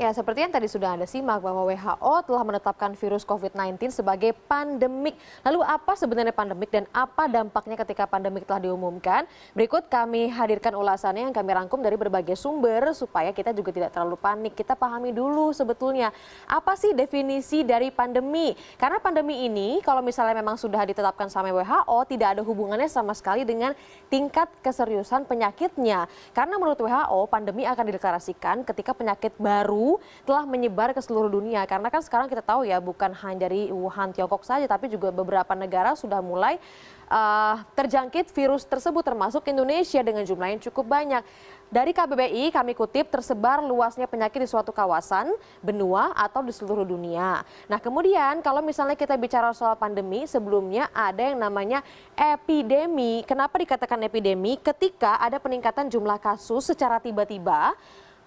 Ya, seperti yang tadi sudah Anda simak bahwa WHO telah menetapkan virus COVID-19 sebagai pandemik. Lalu apa sebenarnya pandemik dan apa dampaknya ketika pandemik telah diumumkan? Berikut kami hadirkan ulasannya yang kami rangkum dari berbagai sumber supaya kita juga tidak terlalu panik. Kita pahami dulu sebetulnya apa sih definisi dari pandemi. Karena pandemi ini kalau misalnya memang sudah ditetapkan sama WHO tidak ada hubungannya sama sekali dengan tingkat keseriusan penyakitnya. Karena menurut WHO pandemi akan dideklarasikan ketika penyakit baru telah menyebar ke seluruh dunia. Karena kan sekarang kita tahu ya bukan hanya dari Wuhan, Tiongkok saja, tapi juga beberapa negara sudah mulai terjangkit virus tersebut termasuk Indonesia dengan jumlah yang cukup banyak. Dari KBBI kami kutip tersebar luasnya penyakit di suatu kawasan, benua atau di seluruh dunia. Nah kemudian kalau misalnya kita bicara soal pandemi sebelumnya ada yang namanya epidemi. Kenapa dikatakan epidemi? Ketika ada peningkatan jumlah kasus secara tiba-tiba.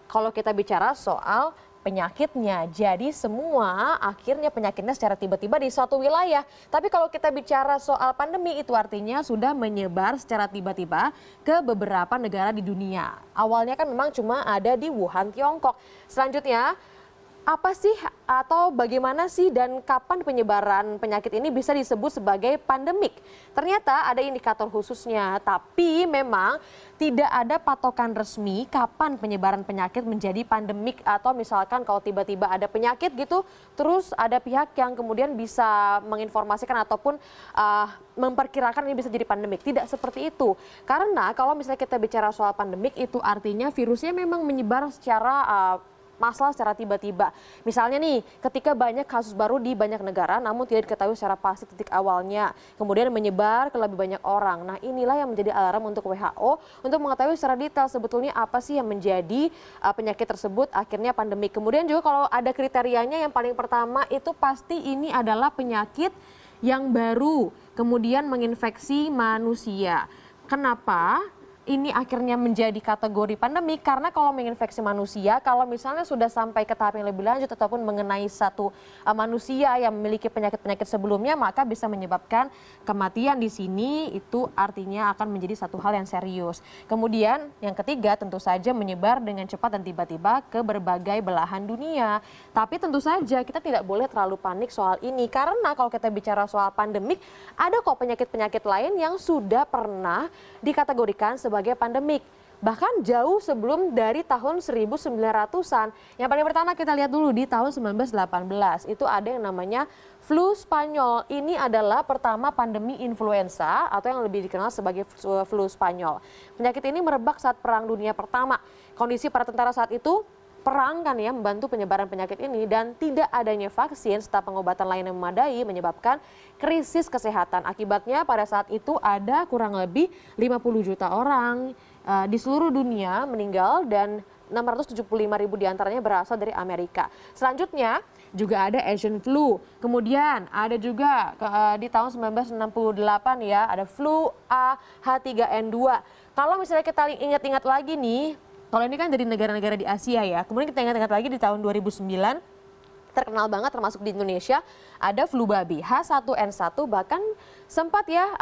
Kalau kita bicara soal penyakitnya, jadi semua akhirnya penyakitnya secara tiba-tiba di suatu wilayah. Tapi kalau kita bicara soal pandemi itu artinya sudah menyebar secara tiba-tiba ke beberapa negara di dunia. Awalnya kan memang cuma ada di Wuhan, Tiongkok. Selanjutnya, apa sih atau bagaimana sih dan kapan penyebaran penyakit ini bisa disebut sebagai pandemik? Ternyata ada indikator khususnya, tapi memang tidak ada patokan resmi kapan penyebaran penyakit menjadi pandemik atau misalkan kalau tiba-tiba ada penyakit gitu, terus ada pihak yang kemudian bisa menginformasikan ataupun memperkirakan ini bisa jadi pandemik. Tidak seperti itu. Karena kalau misalnya kita bicara soal pandemik itu artinya virusnya memang menyebar secara masalah secara tiba-tiba. Misalnya nih, ketika banyak kasus baru di banyak negara namun tidak diketahui secara pasti titik awalnya, kemudian menyebar ke lebih banyak orang. Nah, inilah yang menjadi alarm untuk WHO untuk mengetahui secara detail sebetulnya apa sih yang menjadi penyakit tersebut akhirnya pandemik. Kemudian juga kalau ada kriterianya yang paling pertama itu pasti ini adalah penyakit yang baru, kemudian menginfeksi manusia. Kenapa? Ini akhirnya menjadi kategori pandemi karena kalau menginfeksi manusia, kalau misalnya sudah sampai ke tahap yang lebih lanjut ataupun mengenai satu manusia yang memiliki penyakit-penyakit sebelumnya, maka bisa menyebabkan kematian di sini itu artinya akan menjadi satu hal yang serius. Kemudian yang ketiga tentu saja menyebar dengan cepat dan tiba-tiba ke berbagai belahan dunia. Tapi tentu saja kita tidak boleh terlalu panik soal ini karena kalau kita bicara soal pandemik, ada kok penyakit-penyakit lain yang sudah pernah dikategorikan sebagai pandemik. Bahkan jauh sebelum dari tahun 1900-an. Yang paling pertama kita lihat dulu di tahun 1918. Itu ada yang namanya flu Spanyol. Ini adalah pertama pandemi influenza atau yang lebih dikenal sebagai flu Spanyol. Penyakit ini merebak saat Perang Dunia Pertama. Kondisi para tentara saat itu perang kan ya membantu penyebaran penyakit ini dan tidak adanya vaksin serta pengobatan lain yang memadai menyebabkan krisis kesehatan. Akibatnya pada saat itu ada kurang lebih 50 juta orang di seluruh dunia meninggal dan 675.000 diantaranya berasal dari Amerika. Selanjutnya juga ada Asian flu. Kemudian ada juga di tahun 1968 ya ada flu A H3N2. Kalau misalnya kita ingat-ingat lagi nih, kalau ini kan dari negara-negara di Asia ya. Kemudian kita ingat-ingat lagi di tahun 2009, terkenal banget termasuk di Indonesia, ada flu babi H1N1 bahkan sempat ya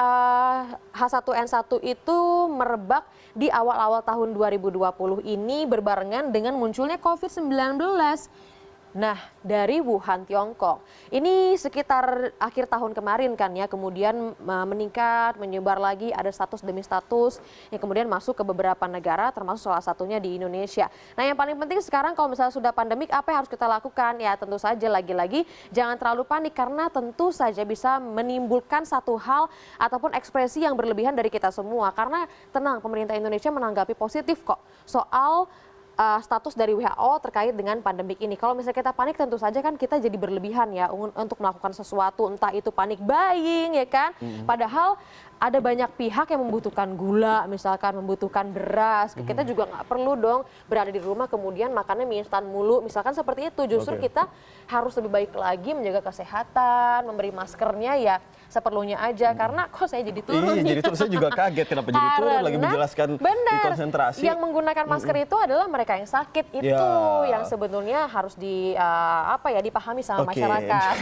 H1N1 itu merebak di awal-awal tahun 2020 ini berbarengan dengan munculnya COVID-19. Nah, dari Wuhan, Tiongkok. Ini sekitar akhir tahun kemarin kan ya, kemudian meningkat, menyebar lagi, ada status demi status yang kemudian masuk ke beberapa negara, termasuk salah satunya di Indonesia. Nah, yang paling penting sekarang kalau misalnya sudah pandemik, apa yang harus kita lakukan? Ya, tentu saja lagi-lagi jangan terlalu panik karena tentu saja bisa menimbulkan satu hal ataupun ekspresi yang berlebihan dari kita semua. Karena tenang, pemerintah Indonesia menanggapi positif kok soal status dari WHO terkait dengan pandemik ini. Kalau misalnya kita panik tentu saja kan kita jadi berlebihan ya untuk melakukan sesuatu, entah itu panik buying ya kan. Padahal ada banyak pihak yang membutuhkan gula, misalkan membutuhkan beras. Kita juga nggak perlu dong berada di rumah kemudian makannya mie instan mulu, misalkan seperti itu. Justru kita harus lebih baik lagi menjaga kesehatan, memberi maskernya ya seperlunya aja. Karena kok saya jadi turun. Iya, jadi turun. Saya juga kaget kenapa jadi turun lagi menjelaskan di konsentrasi. Yang menggunakan masker itu adalah mereka yang sakit itu yang sebetulnya harus dipahami sama masyarakat.